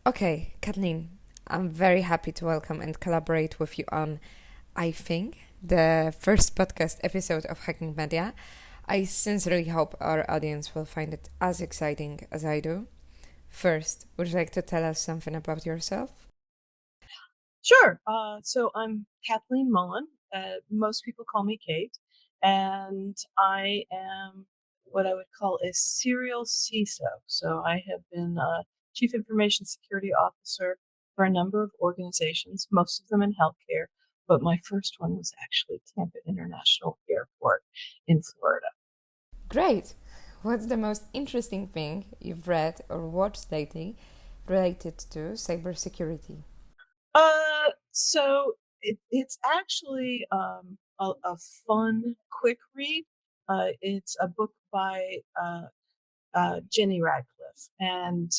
Okay, Kathleen, I'm very happy to welcome and collaborate with you on, I think, the first podcast episode of Hacking Media. I sincerely hope our audience will find it as exciting as I do. First, would you like to tell us something about yourself? Sure. So I'm Kathleen Mullin. Most people call me Kate, and I am what I would call a serial CISO. So I have been a Chief Information Security Officer for a number of organizations, most of them in healthcare, but my first one was actually Tampa International Airport in Florida. Great! What's the most interesting thing you've read or watched lately related to cybersecurity? So it's actually a fun, quick read. It's a book by Jenny Radcliffe. And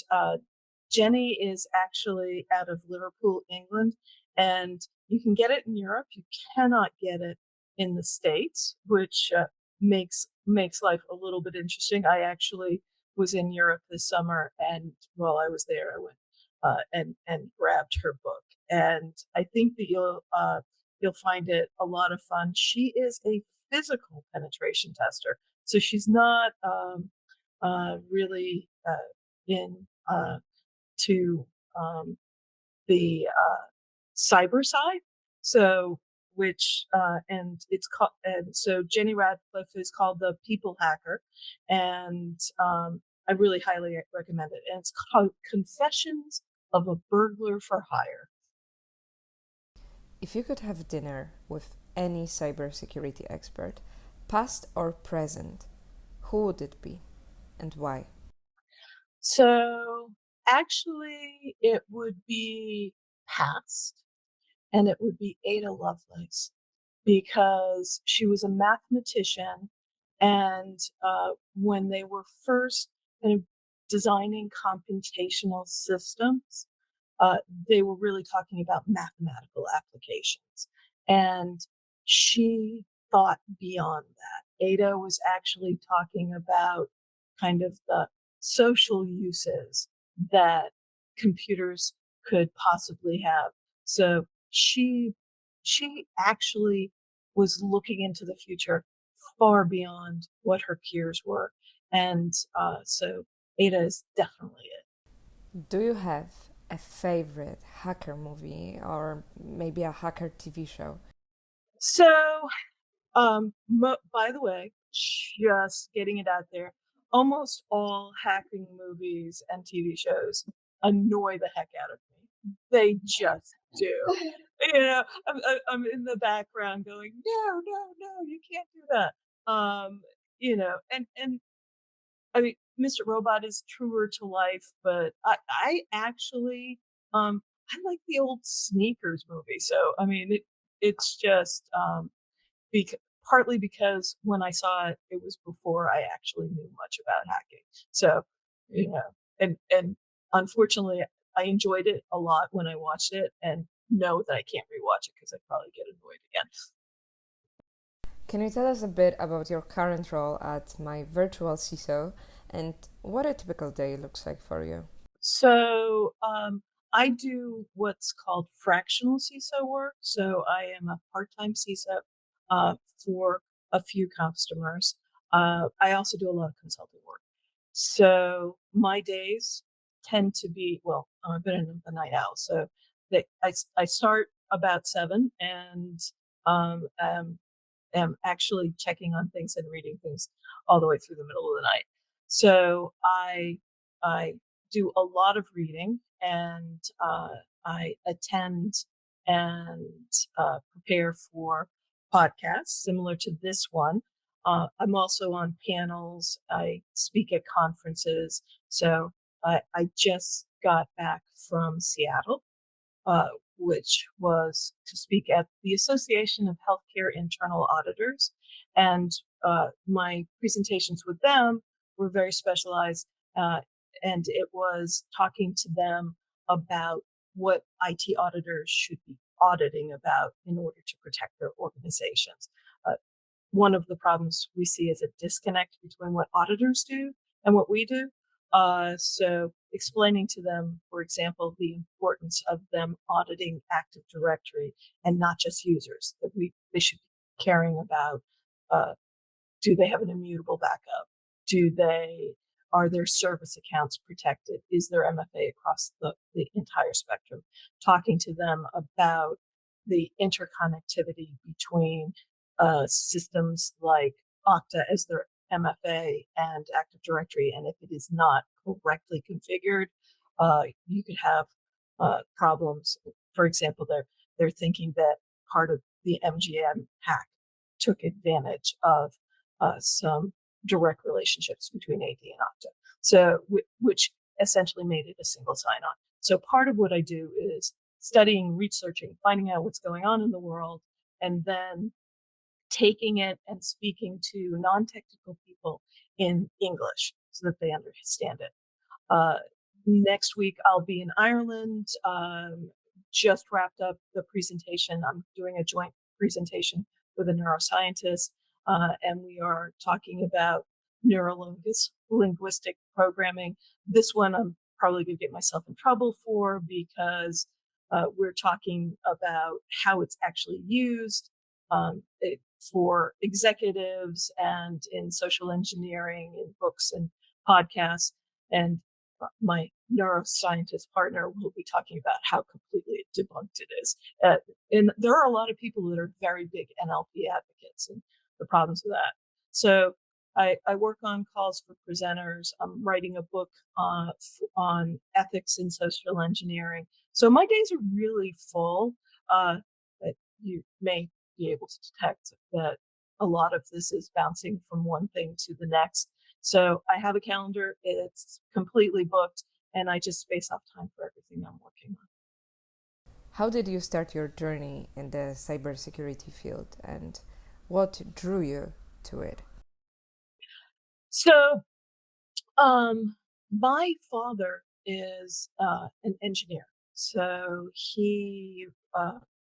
Jenny is actually out of Liverpool, England, and you can get it in Europe. You cannot get it in the States, which makes life a little bit interesting. I actually was in Europe this summer, and while I was there, I went and grabbed her book, and I think that you'll find it a lot of fun. She is a physical penetration tester, so she's not really in to the cyber side. So, which and it's called, and so Jenny Radcliffe is called the People Hacker, and I really highly recommend it. And it's called Confessions of a Burglar for Hire. If you could have dinner with any cybersecurity expert, past or present, who would it be and why? So, actually, it would be past, and it would be Ada Lovelace because she was a mathematician. And when they were first kind of designing computational systems, they were really talking about mathematical applications. And she thought beyond that. Ada was actually talking about kind of the social uses that computers could possibly have. So she actually was looking into the future far beyond what her peers were. And so Ada is definitely it. Do you have a favorite hacker movie or maybe a hacker TV show? So, by the way, just getting it out there, almost all hacking movies and TV shows annoy the heck out of me. They just do. I'm in the background going, no, no, no, you can't do that. Um, and I mean, Mr. Robot is truer to life, but I actually, I like the old Sneakers movie. So, I mean, it's just, bec- partly because when I saw it, it was before I actually knew much about hacking. So, and unfortunately, I enjoyed it a lot when I watched it, and know that I can't rewatch it because I'd probably get annoyed again. Can you tell us a bit about your current role at my virtual CISO and what a typical day looks like for you? So, I do what's called fractional CISO work. So I am a part-time CISO for a few customers. I also do a lot of consulting work. So my days tend to be, well, I've been a night owl, so I start about 7 and am actually checking on things and reading things all the way through the middle of the night. So I do a lot of reading, and I attend and prepare for podcasts similar to this one. I'm also on panels. I speak at conferences. So I just got back from Seattle, uh, which was to speak at the Association of Healthcare Internal Auditors. And my presentations with them were very specialized. And it was talking to them about what IT auditors should be auditing about in order to protect their organizations. Uh, One of the problems we see is a disconnect between what auditors do and what we do. So explaining to them, for example, the importance of them auditing Active Directory and not just users, that they should be caring about, do they have an immutable backup? Are their service accounts protected? Is there MFA across the entire spectrum? Talking to them about the interconnectivity between systems like Okta as their MFA and Active Directory, and if it is not correctly configured, you could have problems. For example, they're thinking that part of the MGM hack took advantage of some direct relationships between AD and Okta, so which essentially made it a single sign-on. So part of what I do is studying, researching, finding out what's going on in the world, and then taking it and speaking to non-technical people in English so that they understand it. Uh, Next week, I'll be in Ireland. Just wrapped up the presentation. I'm doing a joint presentation with a neuroscientist, and we are talking about neurolinguistic programming. This one I'm probably going to get myself in trouble for because we're talking about how it's actually used for executives and in social engineering, in books and podcasts. And my neuroscientist partner will be talking about how completely debunked it is. And there are a lot of people that are very big NLP advocates and the problems with that. So I work on calls for presenters. I'm writing a book on ethics in social engineering. So my days are really full. You may be able to detect that a lot of this is bouncing from one thing to the next. So I have a calendar, it's completely booked, and I just space off time for everything I'm working on. How did you start your journey in the cybersecurity field, and what drew you to it? So my father is an engineer. So he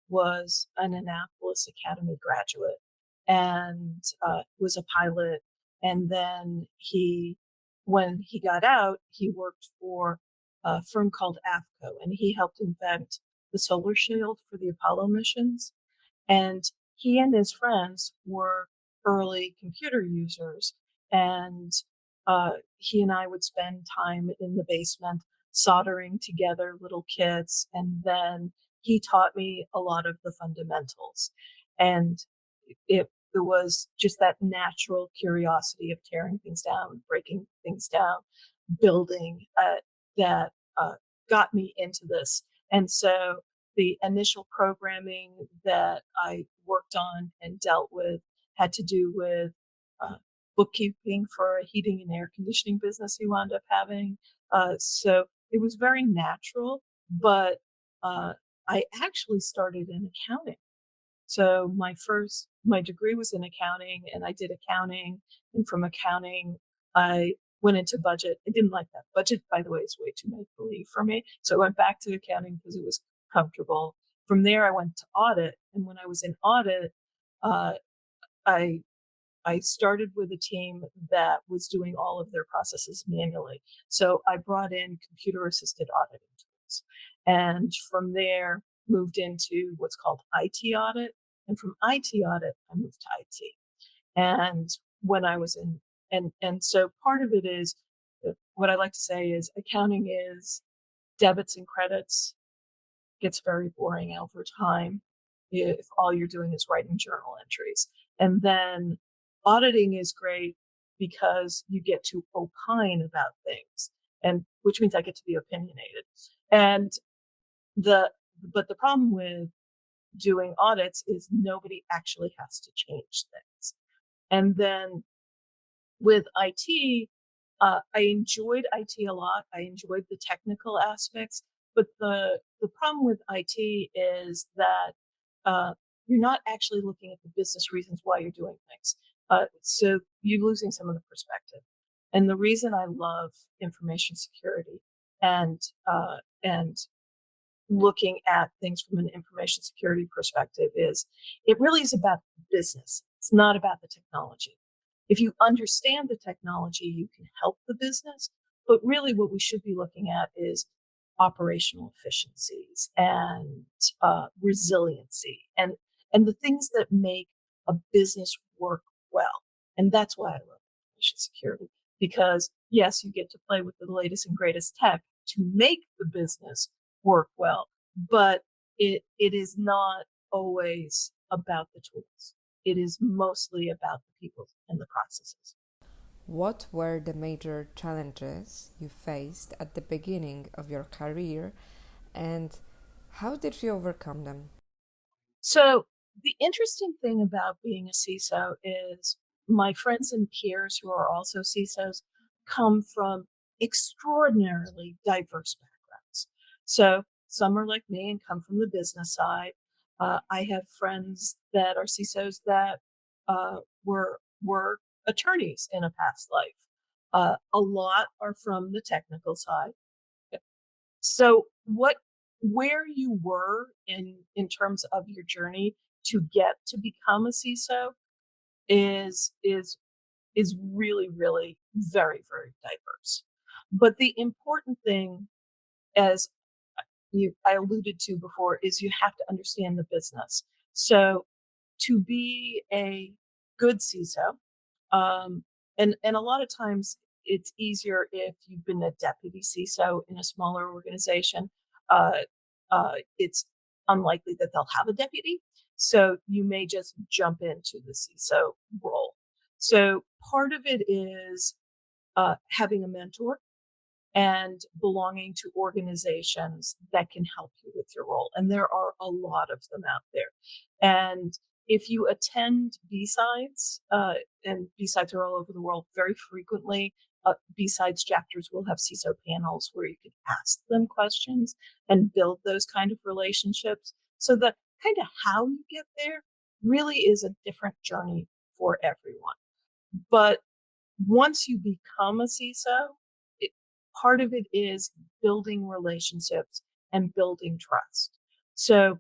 was an Annapolis Academy graduate and was a pilot. And then when he got out, he worked for a firm called AFCO, and he helped invent the solar shield for the Apollo missions. And he and his friends were early computer users. And he and I would spend time in the basement soldering together little kits. And then he taught me a lot of the fundamentals. And it was just that natural curiosity of tearing things down, breaking things down, building that got me into this. And so the initial programming that I worked on and dealt with had to do with uh, bookkeeping for a heating and air conditioning business he wound up having. So it was very natural, but I actually started in accounting. So my degree was in accounting, and I did accounting. And from accounting, I went into budget. I didn't like that. Budget, by the way, is way too make believe for me. So I went back to accounting because it was comfortable. From there, I went to audit. And when I was in audit, uh, I I started with a team that was doing all of their processes manually. So I brought in computer assisted auditing tools. And from there, moved into what's called IT audit. And from IT audit, I moved to IT. And when I was in, and so part of it is what I like to say is accounting is debits and credits, gets very boring over time if all you're doing is writing journal entries. And then auditing is great because you get to opine about things, and which means I get to be opinionated. And but the problem with doing audits is nobody actually has to change things. And then with IT, I enjoyed IT a lot. I enjoyed the technical aspects, but the problem with IT is that you're not actually looking at the business reasons why you're doing things. So you're losing some of the perspective. And the reason I love information security and looking at things from an information security perspective is it really is about business. It's not about the technology. If you understand the technology, you can help the business, But really what we should be looking at is operational efficiencies and resiliency and the things that make a business work well. And that's why I love information security, because yes, you get to play with the latest and greatest tech to make the business work well, but it is not always about the tools. It is mostly about the people and the processes. What were the major challenges you faced at the beginning of your career, and how did you overcome them? So the interesting thing about being a CISO is my friends and peers who are also CISOs come from extraordinarily diverse backgrounds. So some are like me and come from the business side. I have friends that are CISOs that were attorneys in a past life. A lot are from the technical side. So where you were in terms of your journey to get to become a CISO is is is really, really very, very diverse. But the important thing, as I alluded to before, is you have to understand the business. So to be a good CISO, um, and a lot of times it's easier if you've been a deputy CISO in a smaller organization. Uh, it's unlikely that they'll have a deputy, so you may just jump into the CISO role. So part of it is having a mentor and belonging to organizations that can help you with your role. And there are a lot of them out there. And if you attend B-sides, and B-sides are all over the world very frequently, B-sides chapters will have CISO panels where you can ask them questions and build those kind of relationships. So the kind of how you get there really is a different journey for everyone. But once you become a CISO, it, part of it is building relationships and building trust. So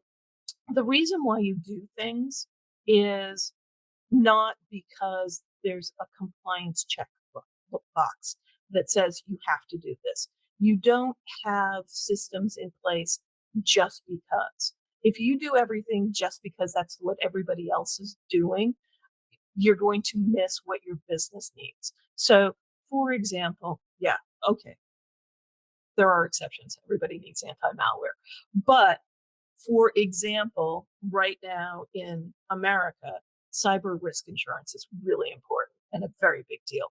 the reason why you do things is not because there's a compliance check box that says you have to do this. You don't have systems in place just because. If you do everything just because that's what everybody else is doing, you're going to miss what your business needs. So, for example, yeah, okay, there are exceptions. Everybody needs anti-malware. But for example, right now in America, cyber risk insurance is really important and a very big deal.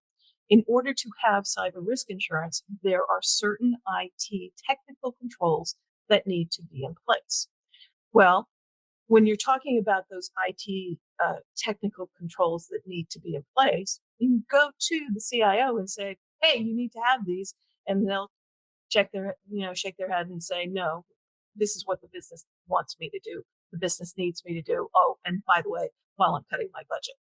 In order to have cyber risk insurance, there are certain IT technical controls that need to be in place. Well, when you're talking about those IT technical controls that need to be in place, you can go to the CIO and say, "Hey, you need to have these," and they'll shake their head and say, "No, this is what the business wants me to do. The business needs me to do. Oh, and by the way, while I'm cutting my budget."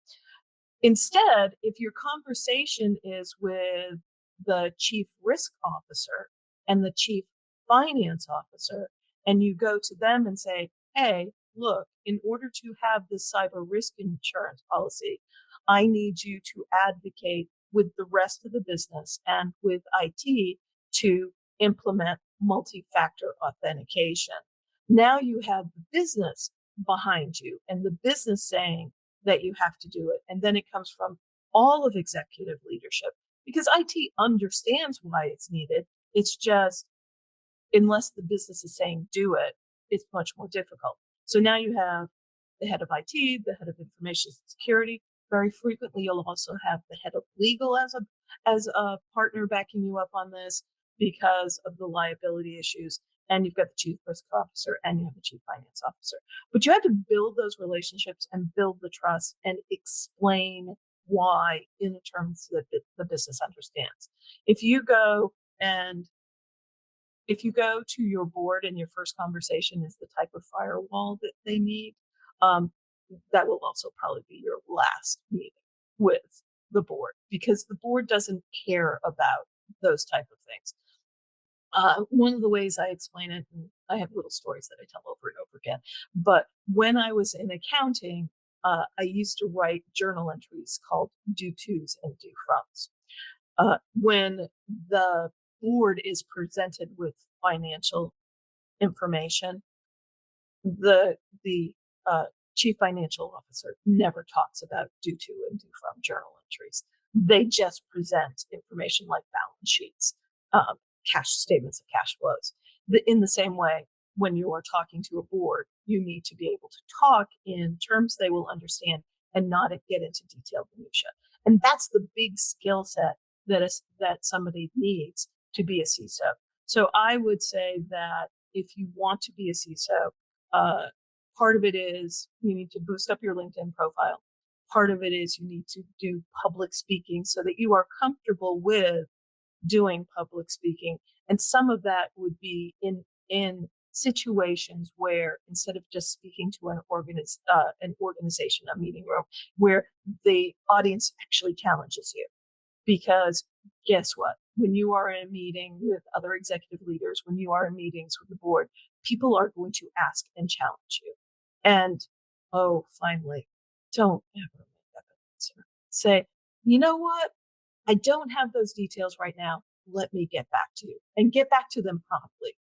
Instead, if your conversation is with the chief risk officer and the chief finance officer, and you go to them and say, "Hey, look, in order to have this cyber risk insurance policy, I need you to advocate with the rest of the business and with IT to implement multi-factor authentication." Now you have the business behind you and the business saying that you have to do it. And then it comes from all of executive leadership because IT understands why it's needed. It's just, unless the business is saying do it, it's much more difficult. So now you have the head of IT, the head of information security. Very frequently, you'll also have the head of legal as a partner backing you up on this because of the liability issues. And you've got the chief risk officer and you have the chief finance officer. But you have to build those relationships and build the trust and explain why in terms that the business understands. If you go and if you go to your board and your first conversation is the type of firewall that they need, um, that will also probably be your last meeting with the board because the board doesn't care about those type of things. One of the ways I explain it, and I have little stories that I tell over and over again, but when I was in accounting, I used to write journal entries called do tos and do froms. When the board is presented with financial information, the chief financial officer never talks about due to and due from journal entries. They just present information like balance sheets, cash statements of cash flows. In the same way, when you are talking to a board, you need to be able to talk in terms they will understand and not get into detailed minutia. And that's the big skill set that somebody needs to be a CISO. So I would say that if you want to be a CISO, part of it is you need to boost up your LinkedIn profile. Part of it is you need to do public speaking so that you are comfortable with doing public speaking. And some of that would be in situations where instead of just speaking to an organization, a meeting room, where the audience actually challenges you. Because guess what? When you are in a meeting with other executive leaders, when you are in meetings with the board, people are going to ask and challenge you. And finally, don't ever make up an answer. Say, you know what? I don't have those details right now. Let me get back to you, and get back to them promptly.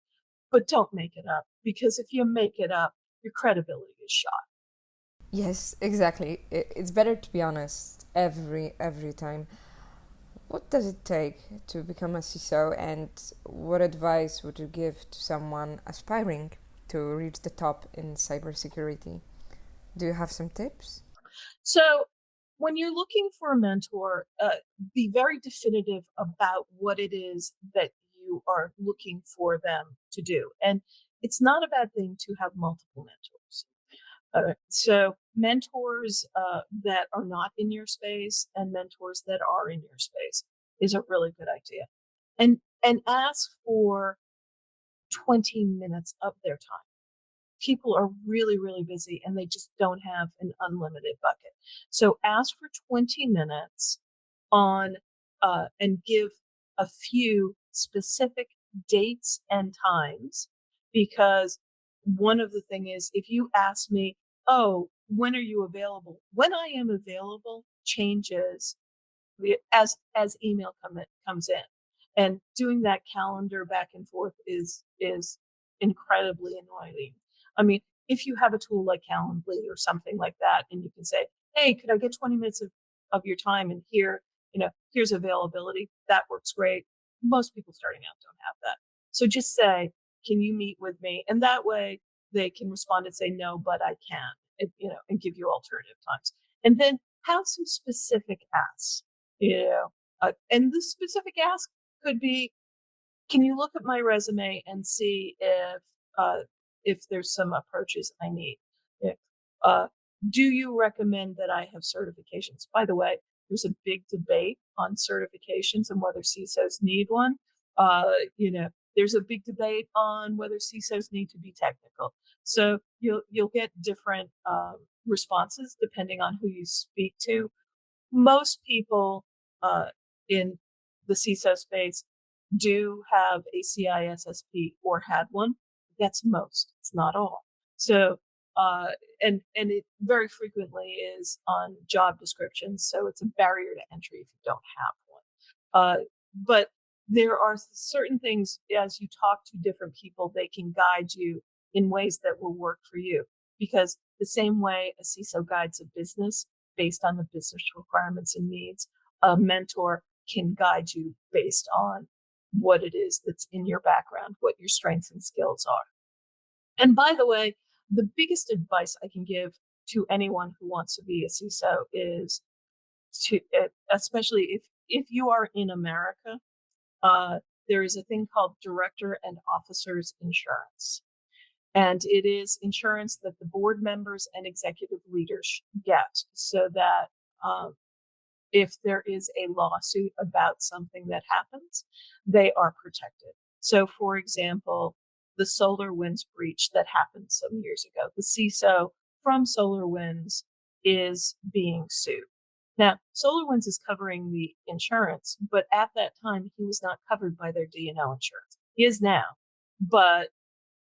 But don't make it up, because if you make it up, your credibility is shot. Yes, exactly. It's better to be honest every time. What does it take to become a CISO, and what advice would you give to someone aspiring to reach the top in cybersecurity? Do you have some tips? So when you're looking for a mentor, be very definitive about what it is that you are looking for them to do. And it's not a bad thing to have multiple mentors. So mentors that are not in your space and mentors that are in your space is a really good idea. And ask for 20 minutes of their time. People are really, really busy and they just don't have an unlimited bucket. So ask for 20 minutes on and give a few specific dates and times, because one of the thing is, if you ask me, oh, when are you available? When I am available changes as email comes in, and doing that calendar back and forth is incredibly annoying. I mean, if you have a tool like Calendly or something like that, and you can say, hey, could I get 20 minutes of your time, and here's availability, that works great. Most people starting out don't have that. So just say, can you meet with me? And that way they can respond and say, no, but I can, and give you alternative times. And then have some specific asks. And the specific ask could be, can you look at my resume and see if there's some approaches I need? If, uh, do you recommend that I have certifications? By the way, there's a big debate on certifications and whether CISOs need one. There's a big debate on whether CISOs need to be technical. So you'll get different responses depending on who you speak to. Most people in the CISO space do have a CISSP or had one. That's most. It's not all. So and it very frequently is on job descriptions. So it's a barrier to entry if you don't have one. But there are certain things, as you talk to different people, they can guide you in ways that will work for you. Because the same way a CISO guides a business based on the business requirements and needs, a mentor can guide you based on what it is that's in your background, what your strengths and skills are. And by the way, the biggest advice I can give to anyone who wants to be a CISO is to, especially if you are in America, there is a thing called director and officers insurance. And it is insurance that the board members and executive leaders get, so that if there is a lawsuit about something that happens, they are protected. So, for example, the SolarWinds breach that happened some years ago, the CISO from SolarWinds is being sued. Now, SolarWinds is covering the insurance, but at that time, he was not covered by their D&O insurance. He is now, but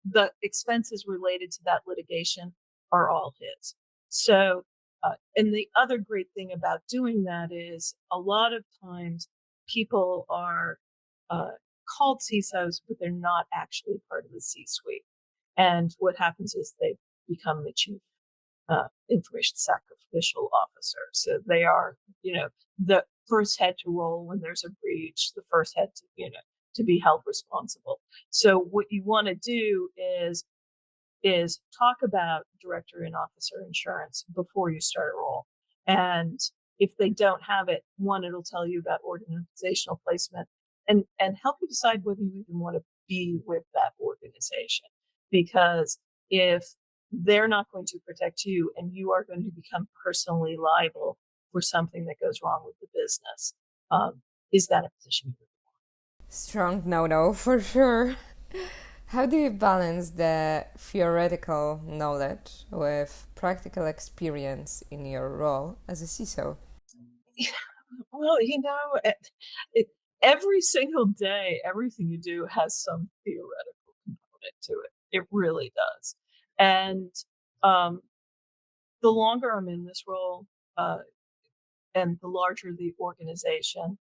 the expenses related to that litigation are all his. So, and the other great thing about doing that is a lot of times people are called CISOs, but they're not actually part of the C-suite. And what happens is they become the chief information sacrificial officer. So they are, the first head to roll when there's a breach, the first head to, to be held responsible. So what you want to do is talk about director and officer insurance before you start a role. And if they don't have it, one, it'll tell you about organizational placement and help you decide whether you even want to be with that organization. Because if they're not going to protect you and you are going to become personally liable for something that goes wrong with the business, is that a position you would want? Strong no, for sure. How do you balance the theoretical knowledge with practical experience in your role as a CISO? Well, every single day, everything you do has some theoretical component to it. It really does. And the longer I'm in this role, and the larger the organization,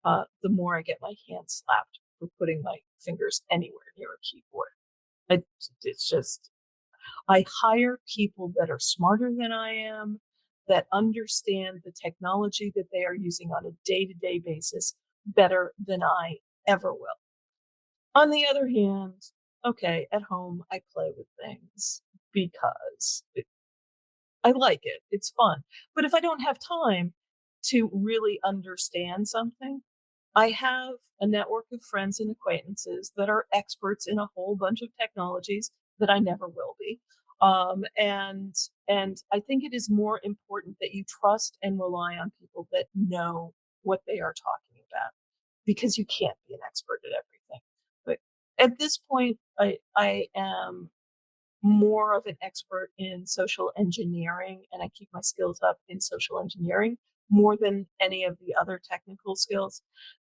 the more I get my hands slapped for putting my fingers anywhere near a keyboard. It's just, I hire people that are smarter than I am, that understand the technology that they are using on a day-to-day basis better than I ever will. On the other hand, okay, at home, I play with things because I like it. It's fun. But if I don't have time to really understand something, I have a network of friends and acquaintances that are experts in a whole bunch of technologies that I never will be. And I think it is more important that you trust and rely on people that know what they are talking about, because you can't be an expert at everything. But at this point, I am more of an expert in social engineering, and I keep my skills up in social engineering more than any of the other technical skills.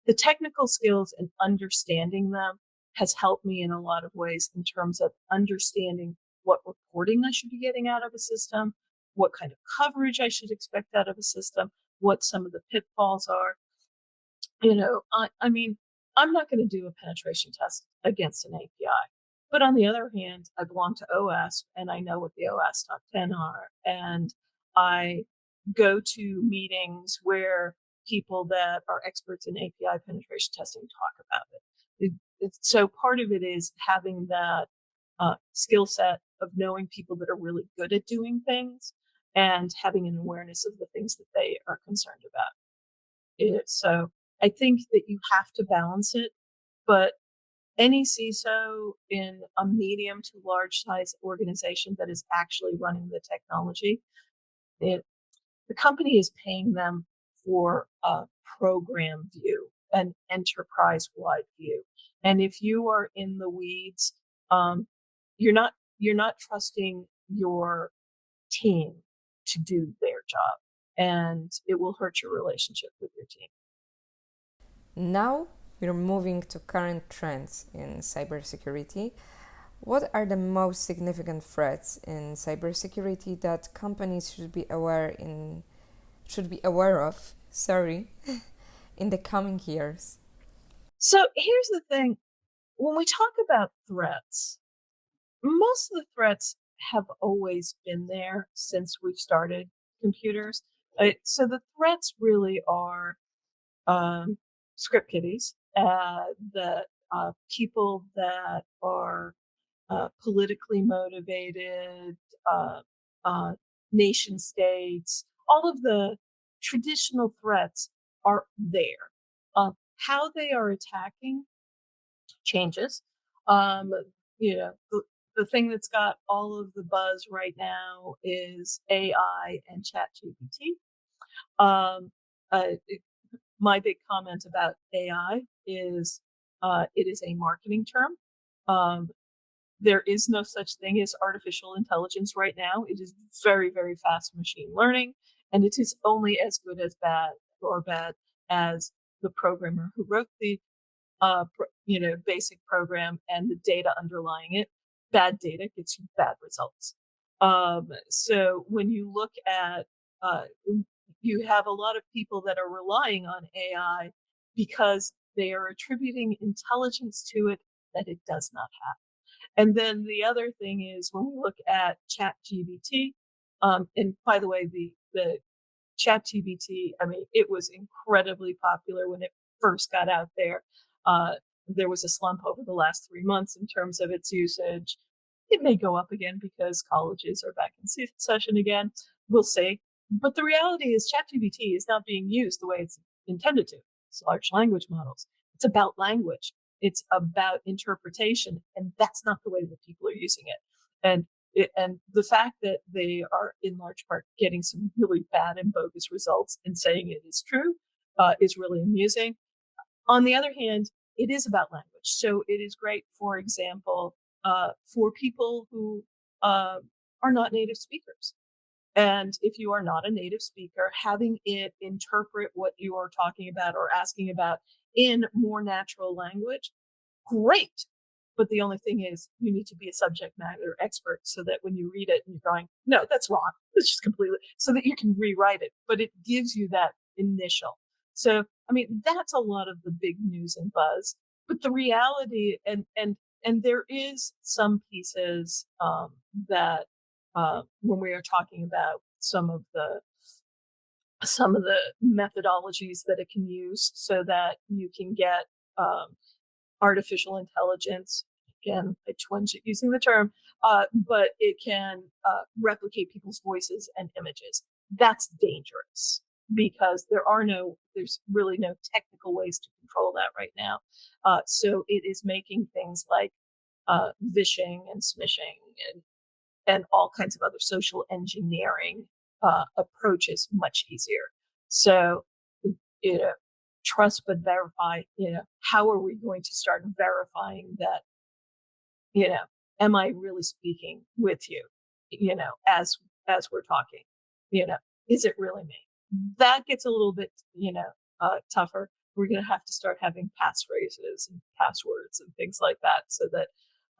The technical skills and understanding them has helped me in a lot of ways in terms of understanding what reporting I should be getting out of a system, what kind of coverage I should expect out of a system, what some of the pitfalls are. I mean, I'm not going to do a penetration test against an API. But on the other hand, I belong to OWASP and I know what the OWASP top 10 are. And I go to meetings where people that are experts in API penetration testing talk about it. So part of it is having that skill set of knowing people that are really good at doing things and having an awareness of the things that they are concerned about. So I think that you have to balance it, but any CISO in a medium to large size organization that is actually running the technology, the company is paying them for a program view, an enterprise wide view. And if you are in the weeds, you're not trusting your team to do their job, and it will hurt your relationship with your team. Now we're moving to current trends in cybersecurity. What are the most significant threats in cybersecurity that companies should be aware of, in the coming years? So here's the thing. When we talk about threats, most of the threats have always been there since we've started computers. So the threats really are script kiddies, the people that are politically motivated, nation states, all of the traditional threats are there. How they are attacking changes. Um, the thing that's got all of the buzz right now is AI and ChatGPT. Um, my big comment about AI is it is a marketing term. There is no such thing as artificial intelligence right now. It is very, very fast machine learning, and it is only as good as bad as the programmer who wrote the basic program and the data underlying it. Bad data gets you bad results. So when you look at, you have a lot of people that are relying on AI because they are attributing intelligence to it that it does not have. And then the other thing is when we look at ChatGPT, and by the way, the ChatGPT, I mean, it was incredibly popular when it first got out there. There was a slump over the last 3 months in terms of its usage. It may go up again because colleges are back in session again. We'll see. But the reality is ChatGPT is not being used the way it's intended to. It's large language models. It's about language. It's about interpretation. And that's not the way that people are using it. And the fact that they are in large part getting some really bad and bogus results and saying it is true is really amusing. On the other hand, it is about language. So it is great, for example, for people who are not native speakers. And if you are not a native speaker, having it interpret what you are talking about or asking about in more natural language, great. But the only thing is, you need to be a subject matter expert so that when you read it and you're going, no, that's wrong. It's just completely, so that you can rewrite it. But it gives you that initial. So, I mean, that's a lot of the big news and buzz. But the reality, and there is some pieces that when we are talking about some of the methodologies that it can use so that you can get artificial intelligence. Again, I twinge at using the term, but it can replicate people's voices and images. That's dangerous because there's really no technical ways to control that right now. So it is making things like vishing and smishing and all kinds of other social engineering approaches much easier. So, trust but verify. How are we going to start verifying that? Am I really speaking with you? As we're talking, is it really me? That gets a little bit, tougher. We're going to have to start having passphrases and passwords and things like that so that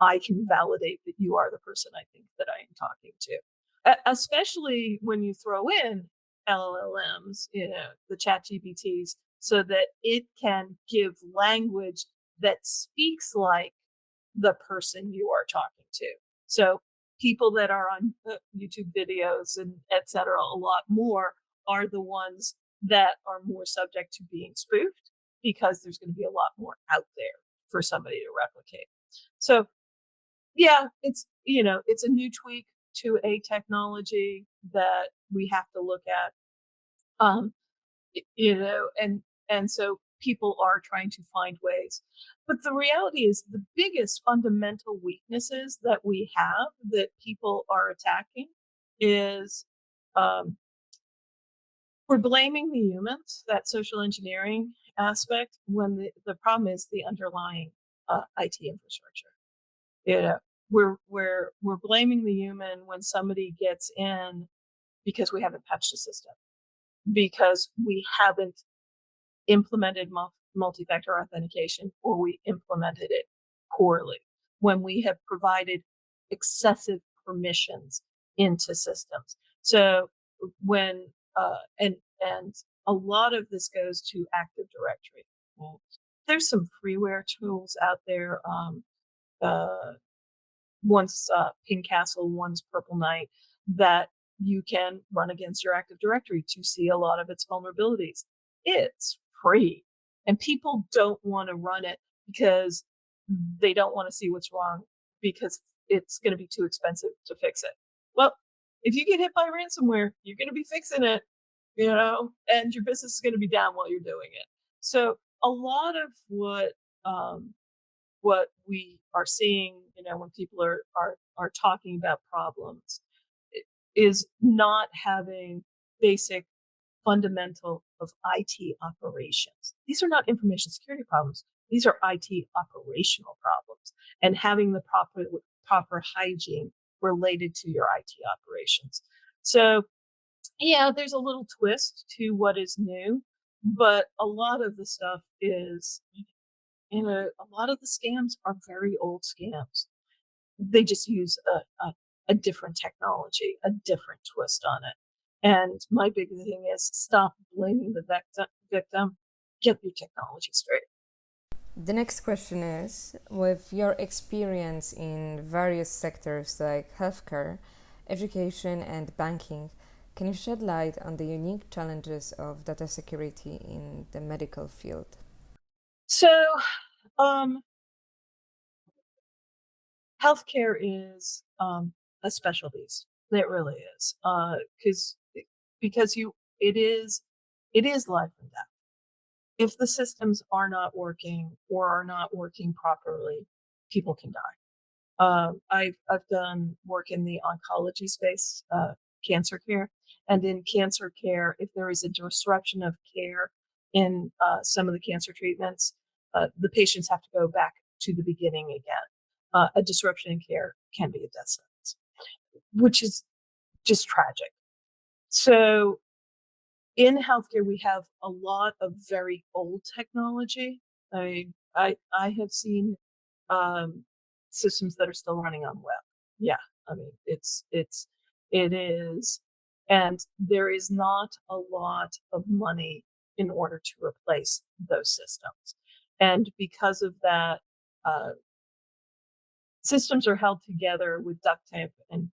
I can validate that you are the person I think that I am talking to. Especially when you throw in LLMs, the chat GPTs, so that it can give language that speaks like the person you are talking to. So people that are on YouTube videos and et cetera, a lot more are the ones that are more subject to being spoofed because there's going to be a lot more out there for somebody to replicate. So yeah, it's a new tweak to a technology that we have to look at. And so people are trying to find ways. But the reality is the biggest fundamental weaknesses that we have that people are attacking is we're blaming the humans, that social engineering aspect, when the problem is the underlying IT infrastructure. We're blaming the human when somebody gets in because we haven't patched the system, because we haven't implemented multi-factor authentication, or we implemented it poorly, when we have provided excessive permissions into systems. So when and a lot of this goes to Active Directory. There's some freeware tools out there. One's Ping Castle, one's Purple Knight, that you can run against your Active Directory to see a lot of its vulnerabilities. It's free, and people don't want to run it because they don't want to see what's wrong because it's going to be too expensive to fix it. Well, if you get hit by ransomware, you're going to be fixing it, and your business is going to be down while you're doing it. So a lot of what we are seeing, when people are talking about problems, is not having basic fundamental of IT operations. These are not information security problems. These are IT operational problems, and having the proper hygiene related to your IT operations. So yeah, there's a little twist to what is new, but a lot of the stuff is, a lot of the scams are very old scams. They just use a different technology, a different twist on it. And my big thing is stop blaming the victim. Get your technology straight. The next question is, with your experience in various sectors like healthcare, education, and banking, can you shed light on the unique challenges of data security in the medical field? So, um, healthcare is a specialties. It really is, because it is life and death. If the systems are not working or are not working properly, people can die. I've done work in the oncology space, cancer care, and in cancer care, if there is a disruption of care in some of the cancer treatments, the patients have to go back to the beginning again. A disruption in care can be a death sentence, which is just tragic. So in healthcare, we have a lot of very old technology. I have seen um, systems that are still running on web. Yeah, I mean it is, and there is not a lot of money in order to replace those systems, and because of that, uh, systems are held together with duct tape and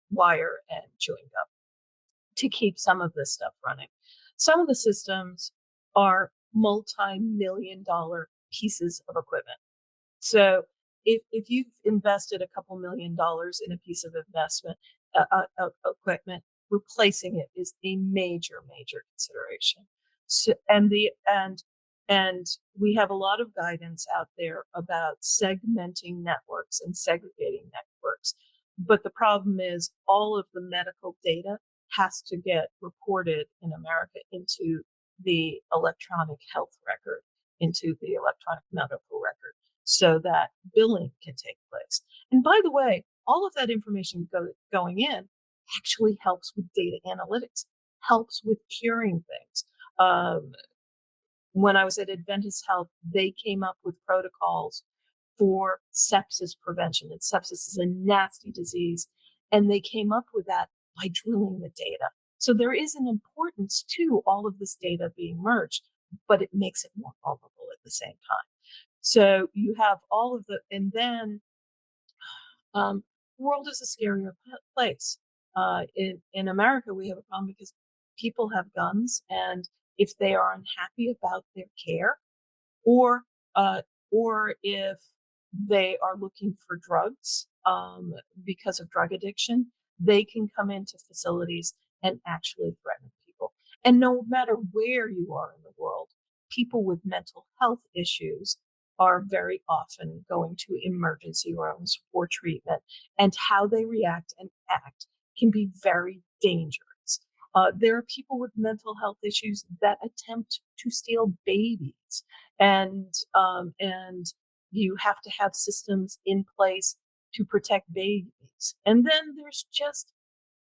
wire and chewing gum to keep some of this stuff running. Some of the systems are multi-million dollar pieces of equipment. So if you've invested a couple $1,000,000 in a piece of investment equipment, replacing it is a major consideration. So, and we have a lot of guidance out there about segmenting networks and segregating networks. But the problem is all of the medical data has to get reported in America into the electronic health record, into the electronic medical record, so that billing can take place. And by the way, all of that information going in actually helps with data analytics, helps with curing things. When I was at Adventist Health, they came up with protocols for sepsis prevention. And sepsis is a nasty disease. And they came up with that by drilling the data. So there is an importance to all of this data being merged, but it makes it more vulnerable at the same time. So you have all of the, and then the world is a scarier place. In America, we have a problem because people have guns, and if they are unhappy about their care, or uh, or if they are looking for drugs because of drug addiction, they can come into facilities and actually threaten people. And no matter where you are in the world, people with mental health issues are very often going to emergency rooms for treatment, and how they react and act can be very dangerous. There are people with mental health issues that attempt to steal babies, and you have to have systems in place to protect babies. And then there's just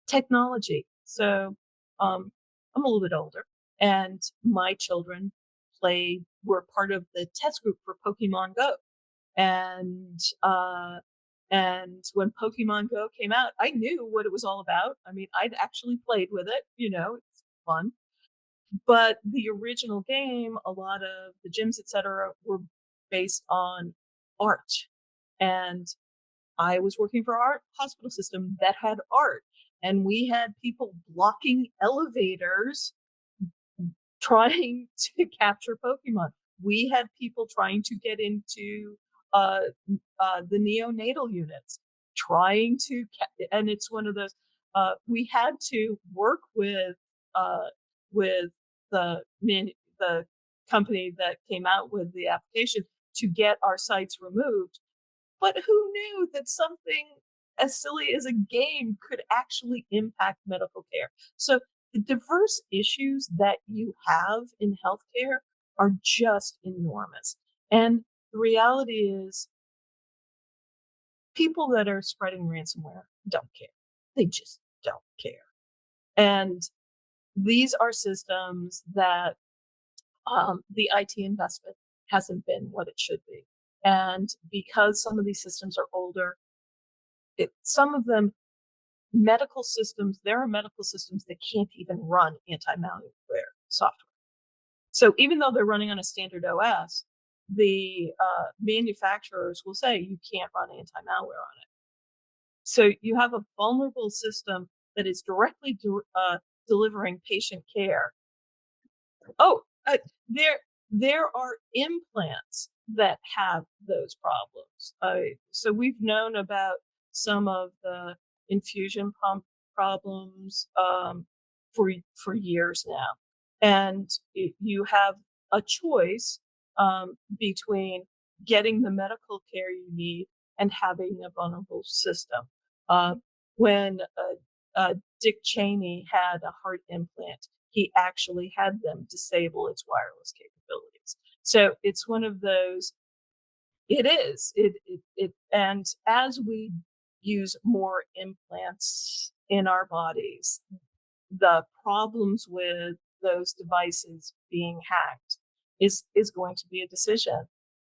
technology. So I'm a little bit older, and my children were part of the test group for Pokemon Go. And and when Pokemon Go came out, I knew what it was all about. I mean, I'd actually played with it, it's fun. But the original game, a lot of the gyms, etc., were based on art. And I was working for our hospital system that had art, and we had people blocking elevators trying to capture Pokemon. We had people trying to get into uh, the neonatal units, and it's one of those. We had to work with the company that came out with the application to get our sites removed. But who knew that something as silly as a game could actually impact medical care? So the diverse issues that you have in healthcare are just enormous. And the reality is, people that are spreading ransomware don't care. They just don't care. And these are systems that the IT investment hasn't been what it should be. And because some of these systems are older, some of them medical systems, there are medical systems that can't even run anti-malware software. So even though they're running on a standard OS, the manufacturers will say you can't run anti-malware on it. So you have a vulnerable system that is directly delivering patient care. Oh, there are implants that have those problems. So we've known about some of the infusion pump problems for years now, and you have a choice between getting the medical care you need and having a vulnerable system. Uh, when Dick Cheney had a heart implant, he actually had them disable its wireless capabilities. So it's one of those. It is. And as we use more implants in our bodies, the problems with those devices being hacked is going to be a decision,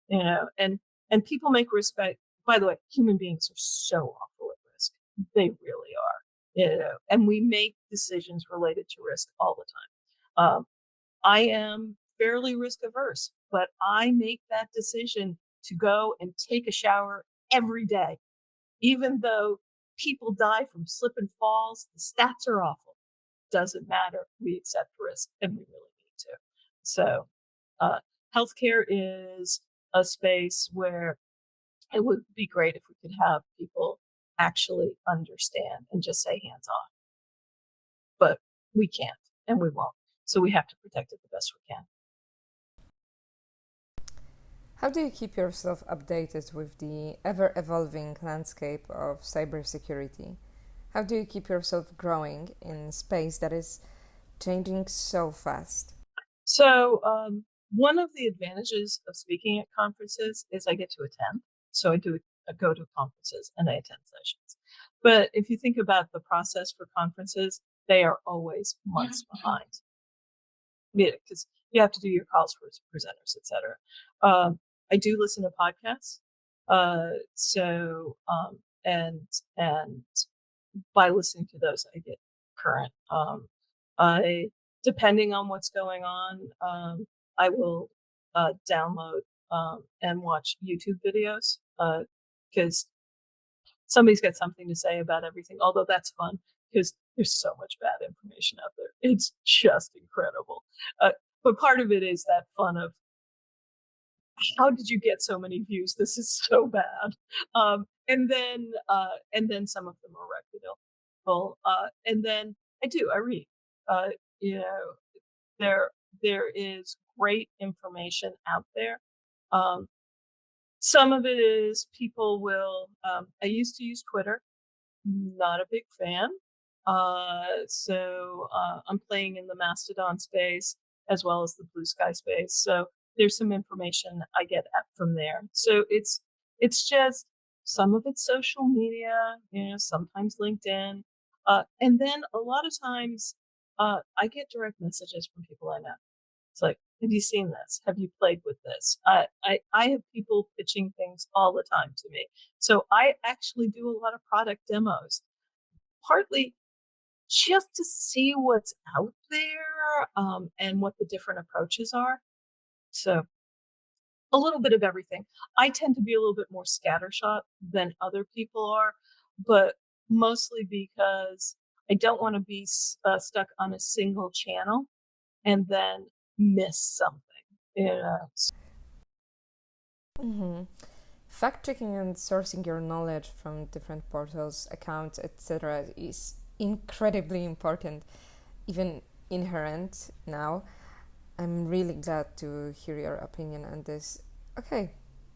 and people make risk. By the way, human beings are so awful at risk. They really are, and we make decisions related to risk all the time. I am fairly risk averse, but I make that decision to go and take a shower every day, even though people die from slip and falls. The stats are awful. Doesn't matter. We accept risk, and we really need to. So, uh, healthcare is a space where it would be great if we could have people actually understand and just say hands off. But we can't, and we won't. So we have to protect it the best we can. How do you keep yourself updated with the ever-evolving landscape of cybersecurity? How do you keep yourself growing in space that is changing so fast? So one of the advantages of speaking at conferences is I get to attend. So I go to conferences and I attend sessions. But if you think about the process for conferences, they are always months behind. Yeah, because you have to do your calls for presenters, etc. I do listen to podcasts. And by listening to those, I get current. I Depending on what's going on, I will download and watch YouTube videos because somebody's got something to say about everything. Although that's fun because there's so much bad information out there. It's just incredible. But part of it is that fun of how did you get so many views? This is so bad. And then some of them are reputable. And then I read. Uh, you know, there is great information out there. Um, some of it is people will. I used to use Twitter. Not a big fan. So I'm playing in the Mastodon space as well as the Blue Sky space. So there's some information I get from there. So it's just some of it's social media, sometimes LinkedIn, and then a lot of times I get direct messages from people I know. It's like, have you seen this? Have you played with this? I have people pitching things all the time to me. So I actually do a lot of product demos, partly just to see what's out there and what the different approaches are. So a little bit of everything. I tend to be a little bit more scattershot than other people are, but mostly because I don't want to be stuck on a single channel and then miss something. Mm-hmm. Fact checking and sourcing your knowledge from different portals, accounts, etc., is incredibly important, even inherent now. I'm really glad to hear your opinion on this. Okay,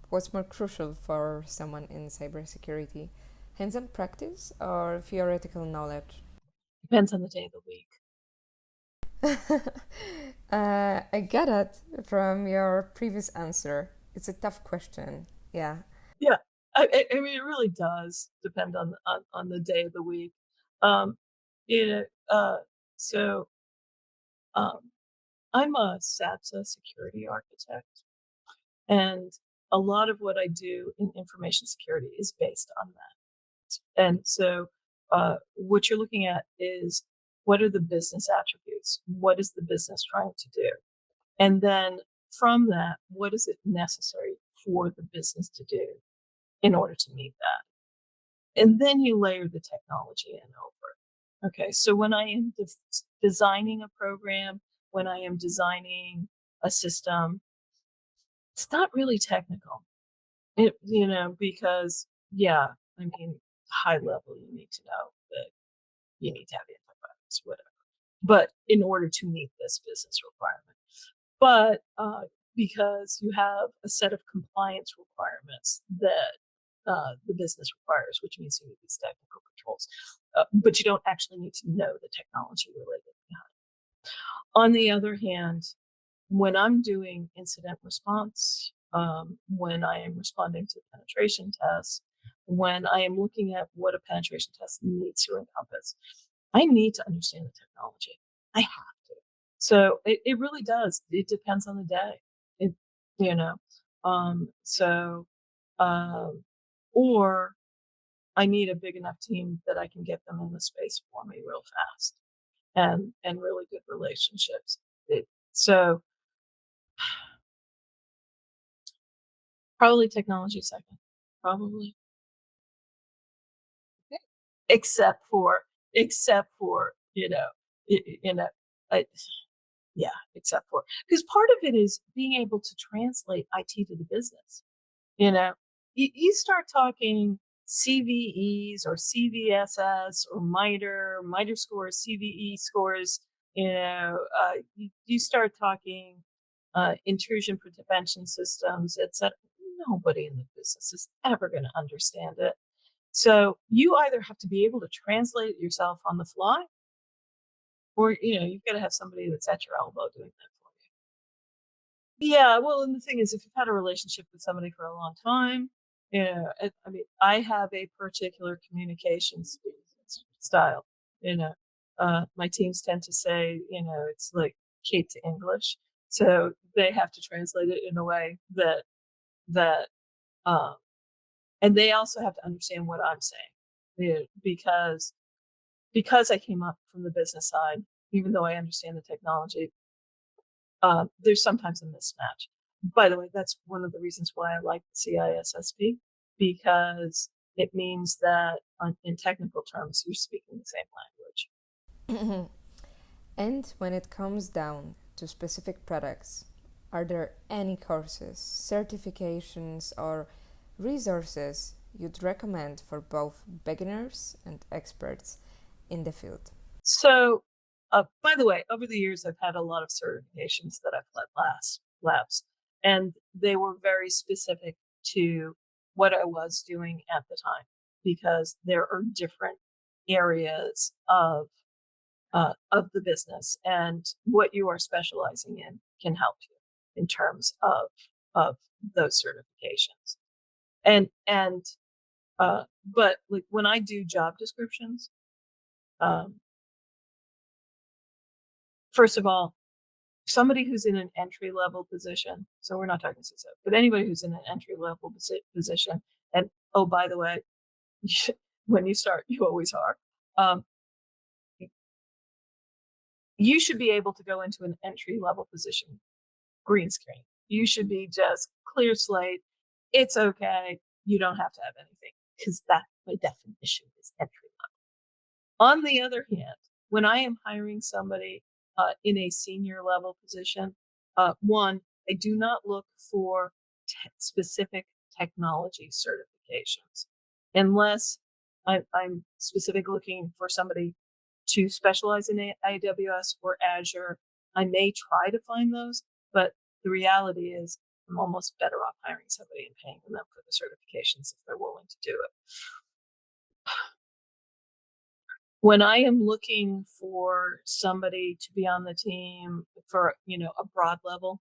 what's more crucial for someone in cybersecurity? Hands-on practice or theoretical knowledge? Depends on the day of the week. I get it from your previous answer. It's a tough question. Yeah. Yeah, I mean, it really does depend on the day of the week. Um, it, so I'm a SATSA security architect, and a lot of what I do in information security is based on that. And so, what you're looking at is what are the business attributes? What is the business trying to do? And then from that, what is it necessary for the business to do in order to meet that? And then you layer the technology in over it. Okay, so when I am designing a program, when I am designing a system, it's not really technical. Because I mean, high level, you need to know that you need to have antibiotics, whatever. But in order to meet this business requirement, but because you have a set of compliance requirements that the business requires, which means you need these technical controls, but you don't actually need to know the technology related behind. On the other hand, when I'm doing incident response, when I am responding to penetration tests, when I am looking at what a penetration test needs to encompass, I need to understand the technology. I have to. So it really does. It depends on the day. It, you know, so, or I need a big enough team that I can get them in the space for me real fast and really good relationships. So probably technology second, probably. Except for, except for, you know, you know, I, yeah, except for, because part of it is being able to translate IT to the business. You know, you start talking CVEs or CVSS or MITRE scores, CVE scores. You start talking intrusion prevention systems, etc. Nobody in the business is ever going to understand it. So you either have to be able to translate it yourself on the fly, or you've got to have somebody that's at your elbow doing that for you. Yeah, well, and the thing is, if you've had a relationship with somebody for a long time, I mean, I have a particular communications style. My teams tend to say, it's like Kate to English, so they have to translate it in a way that um, and they also have to understand what I'm saying, because I came up from the business side, even though I understand the technology, there's sometimes a mismatch. By the way, that's one of the reasons why I like the CISSP, because it means that in technical terms, you're speaking the same language. And when it comes down to specific products, are there any courses, certifications, or resources you'd recommend for both beginners and experts in the field? So, by the way, over the years, I've had a lot of certifications that I've led labs, and they were very specific to what I was doing at the time, because there are different areas of the business, and what you are specializing in can help you in terms of those certifications. And but like when I do job descriptions, um, first of all, somebody who's in an entry level position, so we're not talking CISO, but anybody who's in an entry level position, and oh, by the way, when you start, you always are. You should be able to go into an entry level position green screen. You should be just clear slate. It's okay. You don't have to have anything, because that, by definition, is entry level. On the other hand, when I am hiring somebody in a senior level position, one, I do not look for specific technology certifications unless I'm specifically looking for somebody to specialize in AWS or Azure. I may try to find those, but the reality is I'm almost better off hiring somebody and paying them for the certifications if they're willing to do it. When I am looking for somebody to be on the team for, a broad level,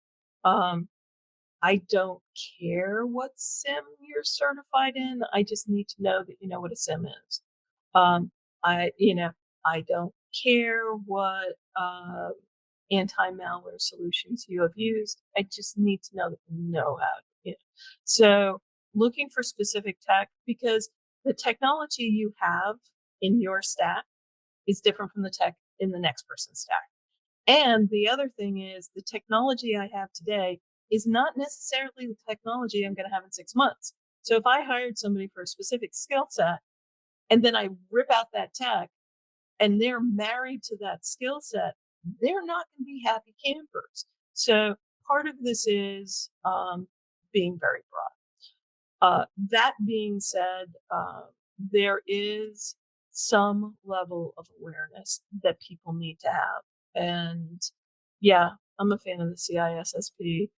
I don't care what SIM you're certified in. I just need to know that you know what a SIM is. I don't care what anti-malware solutions you have used. I just need to know that you know how to. So looking for specific tech, because the technology you have in your stack is different from the tech in the next person's stack. And the other thing is the technology I have today is not necessarily the technology I'm going to have in 6 months. So if I hired somebody for a specific skill set and then I rip out that tech and they're married to that skill set, they're not going to be happy campers. So part of this is being very broad. That being said, there is some level of awareness that people need to have. And yeah, I'm a fan of the CISSP.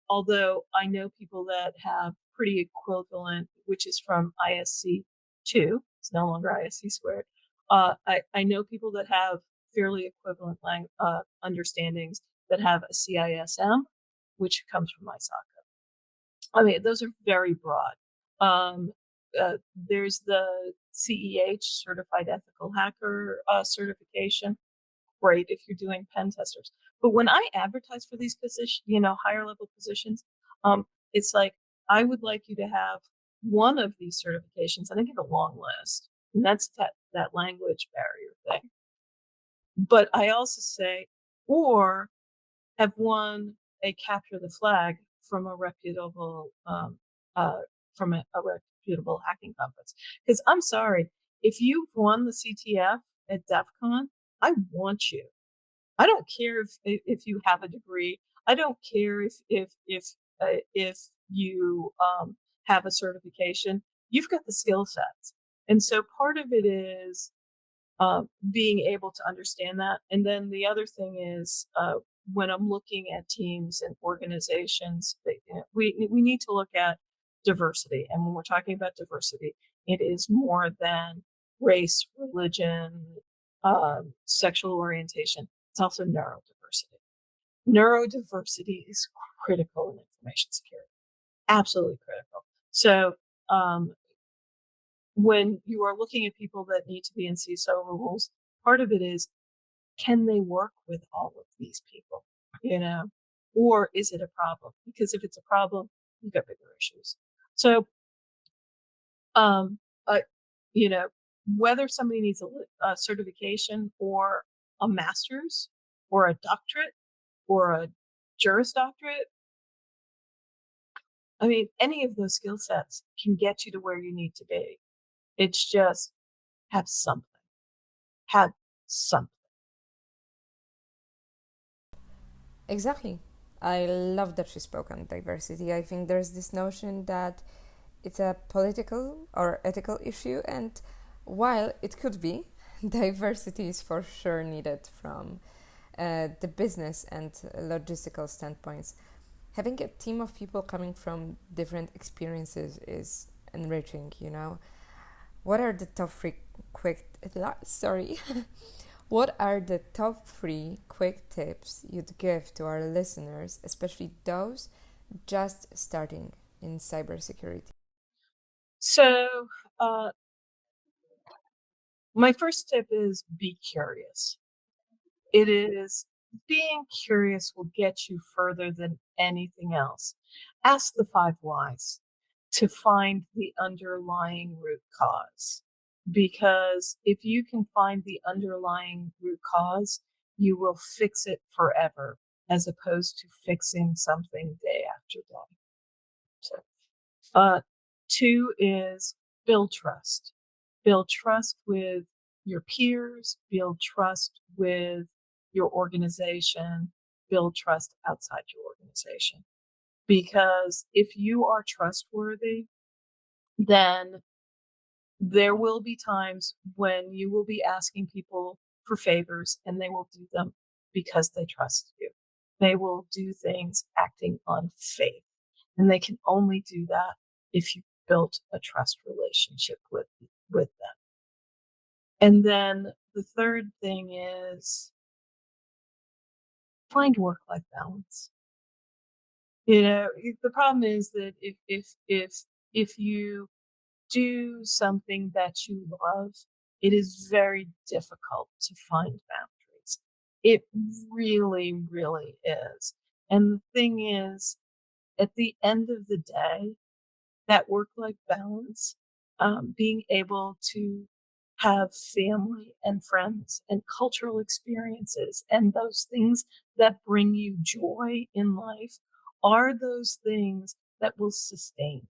Although I know people that have pretty equivalent, which is from ISC2, it's no longer ISC squared. I know people that have fairly equivalent understandings that have a CISM, which comes from ISOC. I mean, those are very broad. There's the CEH, Certified Ethical Hacker certification. Great if you're doing pen testers. But when I advertise for these positions, higher level positions, it's like, I would like you to have one of these certifications, and I give a long list, and that's that language barrier thing. But I also say, or have won a capture the flag from a reputable reputable hacking conference. Because I'm sorry, if you've won the CTF at DEF CON, I want you. I don't care if you have a degree. I don't care if you have a certification. You've got the skill sets, and so part of it is being able to understand that. And then the other thing is when I'm looking at teams and organizations, we need to look at diversity. And when we're talking about diversity, it is more than race, religion, sexual orientation. It's also neurodiversity. Neurodiversity is critical in information security, absolutely critical. So when you are looking at people that need to be in CISO roles, part of it is, can they work with all of these people, or is it a problem? Because if it's a problem, you've got bigger issues. So, um, uh, whether somebody needs a certification or a master's or a doctorate or a Juris Doctorate, I mean, any of those skill sets can get you to where you need to be. It's just have something. Have something. Exactly. I love that she spoke on diversity. I think there's this notion that it's a political or ethical issue, and while it could be, diversity is for sure needed from the business and logistical standpoints. Having a team of people coming from different experiences is enriching. What are the top three quick sorry what are the top three quick tips you'd give to our listeners, especially those just starting in cybersecurity? So, my first tip is be curious. It is being curious will get you further than anything else. Ask the 5 whys to find the underlying root cause. Because if you can find the underlying root cause, you will fix it forever, as opposed to fixing something day after day. So, 2 is build trust. Build trust with your peers, build trust with your organization, build trust outside your organization. Because if you are trustworthy, then there will be times when you will be asking people for favors and they will do them because they trust you. They will do things acting on faith, and they can only do that if you built a trust relationship with them. And then the third thing is find work-life balance. The problem is that if you do something that you love, it is very difficult to find boundaries. It really, really is. And the thing is, at the end of the day, that work-life balance, being able to have family and friends and cultural experiences and those things that bring you joy in life are those things that will sustain.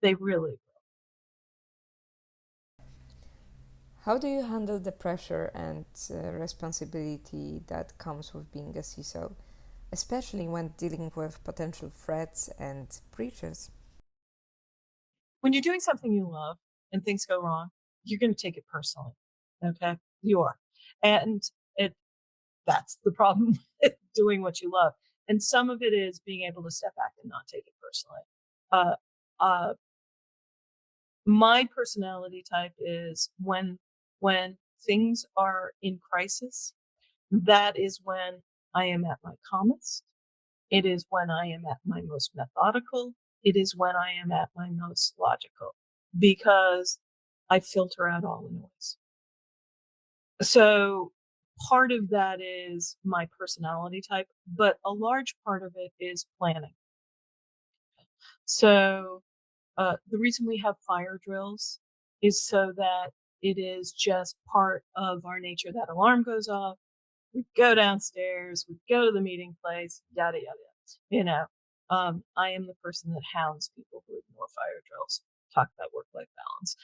They really will. How do you handle the pressure and responsibility that comes with being a CISO, especially when dealing with potential threats and breaches? When you're doing something you love and things go wrong, you're going to take it personally. Okay? You are. And that's the problem with doing what you love. And some of it is being able to step back and not take it personally. Uh, uh, my personality type is when things are in crisis, that is when I am at my calmest. It is when I am at my most methodical. It is when I am at my most logical, because I filter out all the noise. So part of that is my personality type, but a large part of it is planning. So the reason we have fire drills is so that it is just part of our nature. That alarm goes off, we go downstairs, we go to the meeting place, yada, yada, yada. I am the person that hounds people who ignore fire drills. Talk about work-life balance.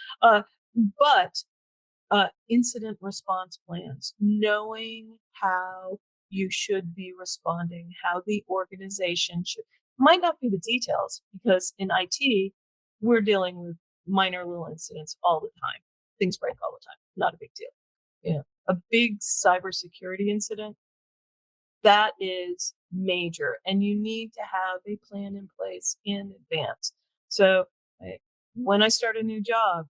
But incident response plans, knowing how you should be responding, how the organization should, might not be the details, because in IT, we're dealing with minor little incidents all the time. Things break all the time, not a big deal. A big cybersecurity incident, that is major, and you need to have a plan in place in advance. So when I start a new job,